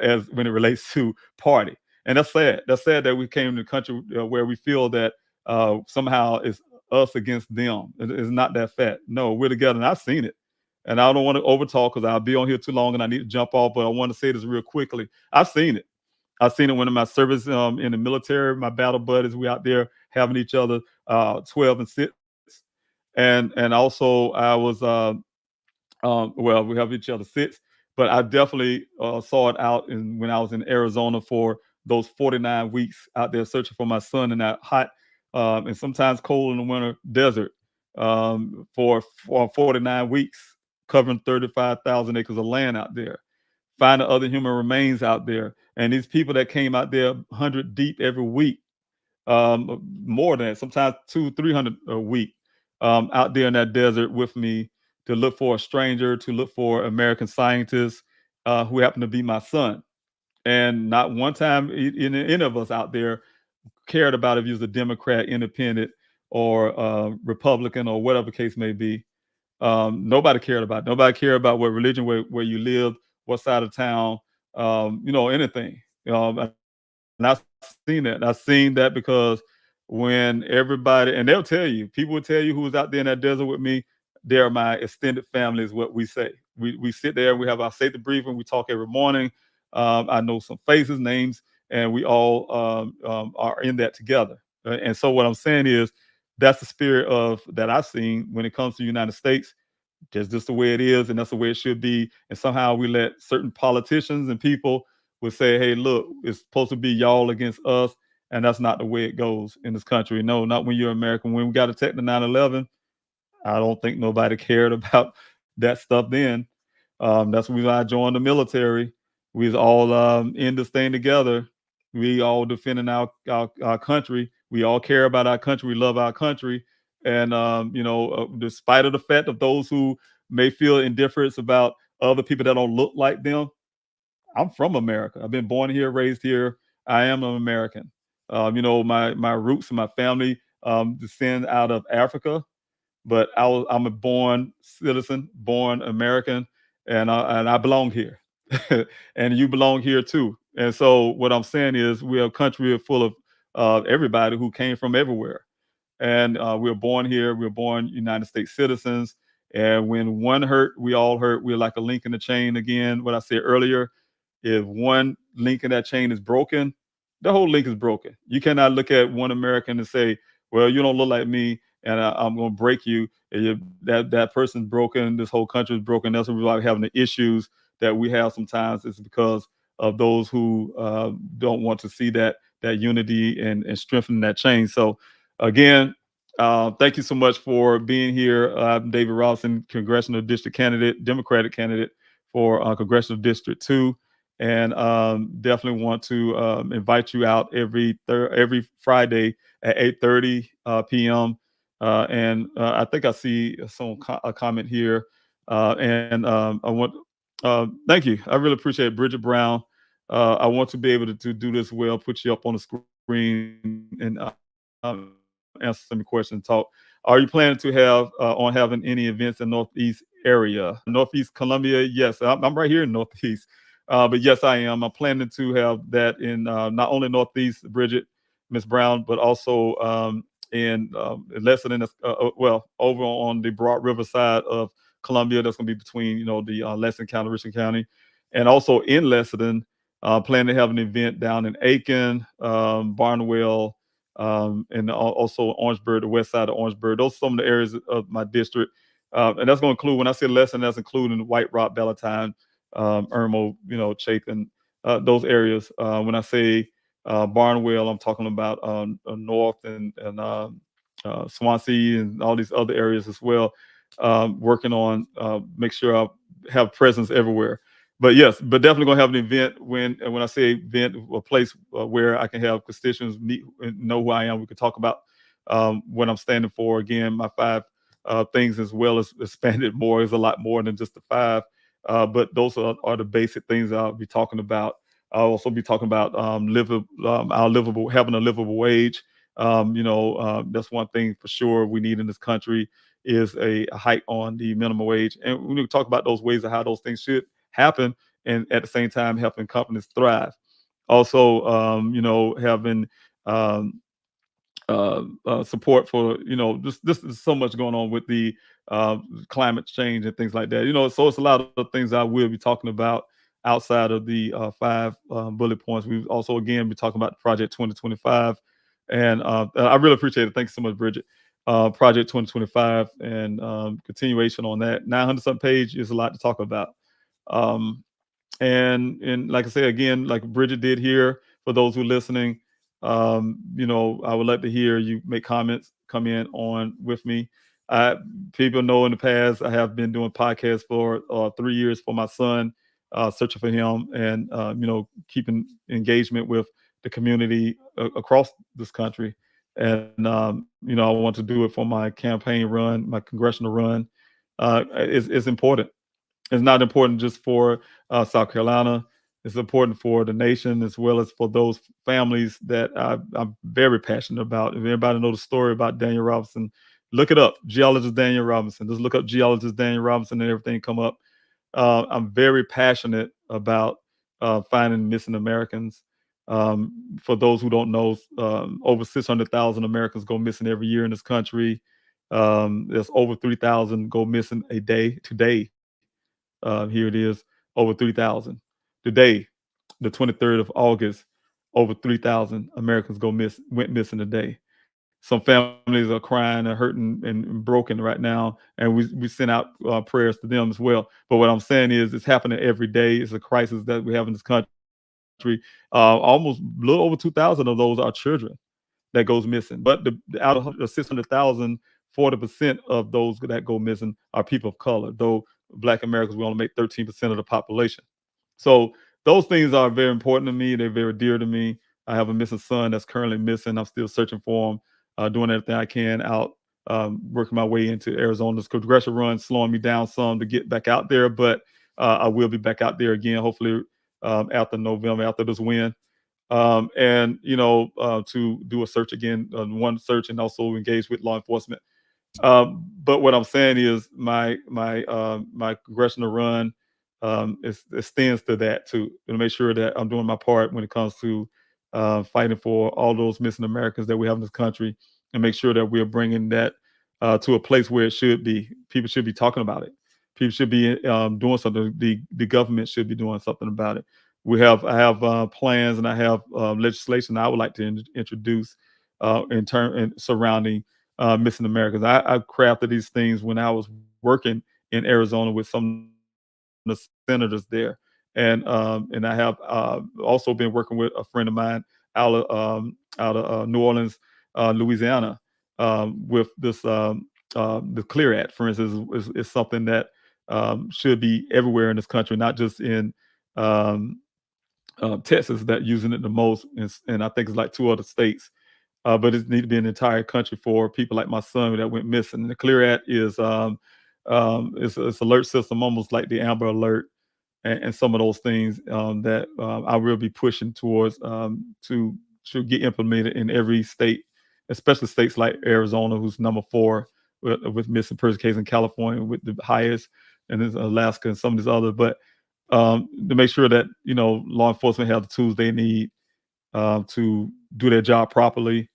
as when it relates to party. And that's sad. That's sad that we came to a country where we feel that somehow it's us against them. It's not that fat. No, we're together, and I've seen it. And I don't want to overtalk because I'll be on here too long and I need to jump off. But I want to say this real quickly. I've seen it. I've seen it when in my service in the military. My battle buddies, we out there having each other 12 and 6. And also I was well, we have each other six, but I definitely saw it out when I was in Arizona for those 49 weeks out there searching for my son in that hot and sometimes cold in the winter desert for 49 weeks, covering 35,000 acres of land out there, finding other human remains out there. And these people that came out there 100 deep every week, more than that, sometimes 200-300 a week, out there in that desert with me to look for a stranger, to look for American scientists who happen to be my son. And not one time any of us out there cared about if he was a Democrat, independent, or Republican, or whatever case may be. Nobody cared about it. Nobody cared about what religion, where you lived, what side of town, anything. And I've seen that. I've seen that because when everybody, and they'll tell you, people will tell you who was out there in that desert with me, they're my extended family, is what we say. We sit there, we have our safety briefing, we talk every morning. I know some faces, names, and we all are in that together. And so what I'm saying is that's the spirit of that I've seen when it comes to the United States. Just the way it is, and that's the way it should be. And somehow we let certain politicians and people would say, "Hey, look, it's supposed to be y'all against us," and that's not the way it goes in this country. No, not when you're American. When we got attacked in 9/11, I don't think nobody cared about that stuff then. That's when I joined the military. We was all in this thing together. We all defending our country. We all care about our country. We love our country. And despite of the fact of those who may feel indifference about other people that don't look like them, I'm from America. I've been born here, raised here. I am an American. My roots and my family descend out of Africa, but I'm a born citizen, born American, and I belong here, and you belong here too. And so what I'm saying is we're a country full of everybody who came from everywhere, and we were born here. We were born United States citizens, and when one hurt, we all hurt. We're like a link in the chain again. What I said earlier, if one link in that chain is broken, the whole link is broken. You cannot look at one American and say, "Well, you don't look like me, and I'm going to break you." And that person's broken. This whole country is broken. That's why we're having the issues that we have sometimes. It's because of those who don't want to see that unity and strengthening that chain. So, again, thank you so much for being here. I'm David Robinson, congressional district candidate, Democratic candidate for congressional district 2, and definitely want to invite you out every Friday at 8:30 p.m. And I think I see a comment here, and I want thank you. I really appreciate it, Bridget Brown. I want to be able to do this well, put you up on the screen, and answer some questions. Talk. Are you planning to have on having any events in Northeast area, Northeast Columbia? Yes, I'm right here in Northeast. But yes, I am. I'm planning to have that in not only Northeast, Bridget, Miss Brown, but also in Lexington, well, over on the Broad River side of Columbia. That's going to be between the Lexington County, Richland County, and also in Lexington. Planning to have an event down in Aiken, Barnwell, and also Orangeburg, the west side of Orangeburg. Those are some of the areas of my district, and that's going to include, when I say Lexington, that's including White Rock, Bellatine, Irmo, Chapin, those areas. When I say Barnwell, I'm talking about North and Swansea and all these other areas as well. Working on make sure I have presence everywhere. But yes, but definitely gonna have an event when I say event, a place where I can have constituents meet and know who I am. We can talk about what I'm standing for. Again, my 5 things, as well as expanded more. Is a lot more than just the 5. But those are the basic things I'll be talking about. I'll also be talking about having a livable wage. That's one thing for sure we need in this country is a hike on the minimum wage. And we need to talk about those ways of how those things should happen, and at the same time helping companies thrive. Also, having um, support for just this is so much going on with the climate change and things like that. So it's a lot of things I will be talking about outside of the 5 bullet points. We also again be talking about Project 2025, and I really appreciate it. Thanks so much, Bridget. Project 2025 and continuation on that 900 something page is a lot to talk about. Um, and like I say again, like Bridget did here, for those who are listening, I would like to hear you make comments, come in on with me. People know in the past I have been doing podcasts for 3 years for my son, searching for him, and keeping engagement with the community across this country. And I want to do it for my campaign run, my congressional run. It's important. It's not important just for South Carolina. It's important for the nation, as well as for those families that I'm very passionate about. If anybody know the story about Daniel Robinson, look it up. Geologist Daniel Robinson. Just look up geologist Daniel Robinson and everything come up. I'm very passionate about finding missing Americans. For those who don't know, over 600,000 Americans go missing every year in this country. There's over 3,000 go missing a day today. Here it is, over 3,000 today, the 23rd of August. over 3,000 Americans went missing today. Some families are crying and hurting and broken right now, and we send out prayers to them as well. But what I'm saying is, it's happening every day. It's a crisis that we have in this country. Almost a little over 2,000 of those are children that goes missing. But out of the 600,000, 40% of those that go missing are people of color. Though Black Americans, we only make 13% of the population. So those things are very important to me. They're very dear to me. I have a missing son that's currently missing. I'm still searching for him, doing everything I can out, working my way into Arizona's congressional run, slowing me down some to get back out there. But I will be back out there again, hopefully after November, after this win. And to do a search again, one search, and also engage with law enforcement. But what I'm saying is my congressional run extends to that too, to make sure that I'm doing my part when it comes to fighting for all those missing Americans that we have in this country, and make sure that we're bringing that to a place where it should be. People should be talking about it. People should be doing something. The government should be doing something about it. I have plans, and I have legislation I would like to introduce in surrounding missing Americans. I crafted these things when I was working in Arizona with some of the senators there, and I have also been working with a friend of mine out of New Orleans, Louisiana, with this the Clear Act, for instance, is something that should be everywhere in this country, not just in um, Texas that using it the most, and I think it's like two other states. But it needs to be an entire country for people like my son that went missing. And the Clear Act is it's alert system, almost like the Amber Alert, and some of those things that I will be pushing towards to get implemented in every state, especially states like Arizona, who's number four with missing person cases, in California with the highest, and there's Alaska and some of these others. But to make sure that law enforcement have the tools they need to do their job properly.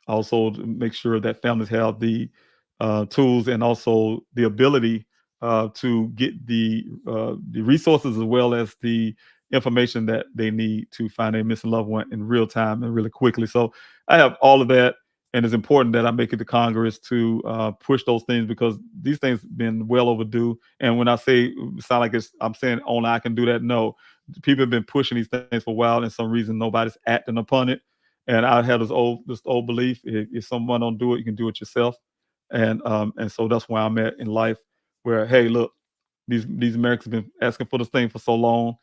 Also, to make sure that families have the tools and also the ability to get the resources as well as the information that they need to find a missing loved one in real time and really quickly. So I have all of that, and it's important that I make it to Congress to push those things, because these things have been well overdue. And when I say sound like I'm saying only I can do that, no, people have been pushing these things for a while, and some reason nobody's acting upon it. And I had this old belief: if someone don't do it, you can do it yourself. And so that's where I'm at in life. Where, hey, look, these Americans have been asking for this thing for so long.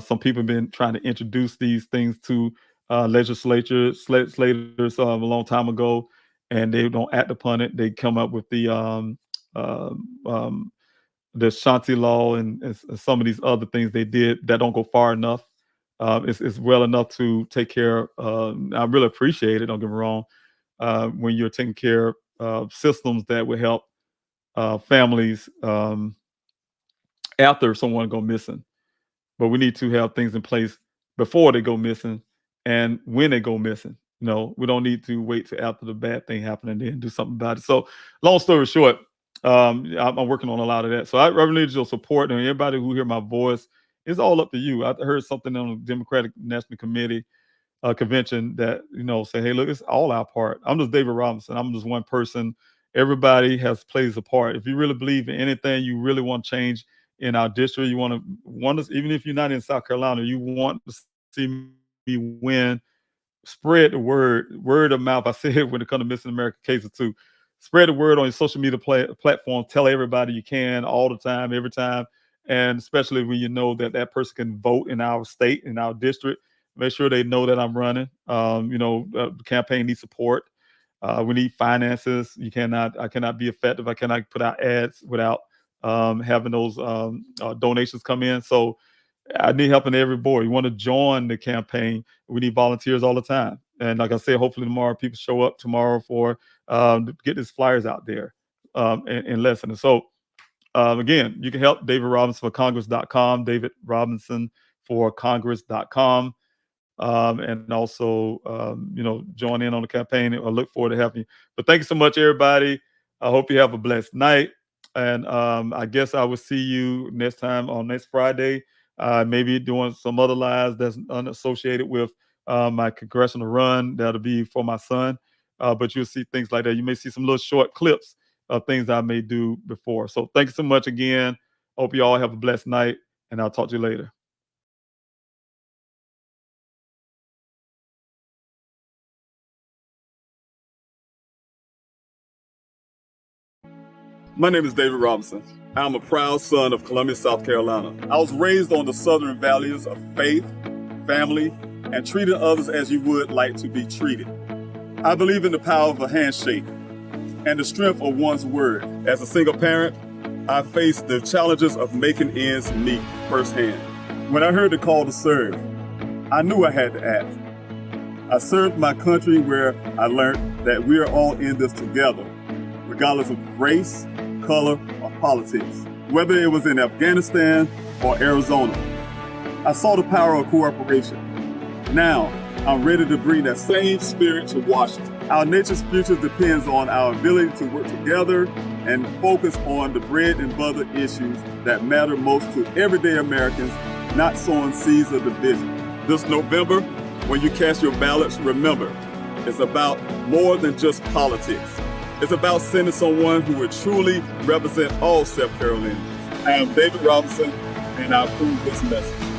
Some people have been trying to introduce these things to legislators a long time ago, and they don't act upon it. They come up with um, um, the Shanti law and some of these other things they did that don't go far enough. It's well enough to take care. I really appreciate it. Don't get me wrong. When you're taking care of systems that will help families after someone go missing, but we need to have things in place before they go missing and when they go missing. We don't need to wait till after the bad thing happened and then do something about it. So, long story short, I'm working on a lot of that. So I really need your support, and everybody who hear my voice, it's all up to you. I heard something on the Democratic National Committee convention that say, hey, look, it's all our part. I'm just David Robinson. I'm just one person. Everybody has plays a part. If you really believe in anything, you really want change in our district, you want us, even if you're not in South Carolina, you want to see me win. Spread the word of mouth. I said when it comes to missing American cases too. Spread the word on your social media platform. Tell everybody you can, all the time, every time, and especially when you know that that person can vote in our state, in our district. Make sure they know that I'm running. The campaign needs support. We need finances. I cannot be effective. I cannot put out ads without having those donations come in. So I need help in every board. You want to join the campaign? We need volunteers all the time. And like I said, hopefully tomorrow people show up tomorrow for to get these flyers out there and lesson. So again, you can help David Robinson for Congress.com, David Robinson for Congress.com. And also, join in on the campaign. I look forward to helping you. But thank you so much, everybody. I hope you have a blessed night. And I guess I will see you next time on next Friday. Maybe doing some other lives that's unassociated with my congressional run. That'll be for my son. But you'll see things like that. You may see some little short clips of things I may do before. So thank you so much again. Hope you all have a blessed night, and I'll talk to you later. My name is David Robinson. I'm a proud son of Columbia, South Carolina. I was raised on the Southern values of faith, family, and treating others as you would like to be treated. I believe in the power of a handshake and the strength of one's word. As a single parent, I faced the challenges of making ends meet firsthand. When I heard the call to serve, I knew I had to act. I served my country where I learned that we are all in this together, regardless of race, color, or politics, whether it was in Afghanistan or Arizona. I saw the power of cooperation. Now, I'm ready to bring that same spirit to Washington. Our nation's future depends on our ability to work together and focus on the bread and butter issues that matter most to everyday Americans, not sowing seeds of division. This November, when you cast your ballots, remember, it's about more than just politics. It's about sending someone who would truly represent all South Carolinians. I am David Robinson, and I approve this message.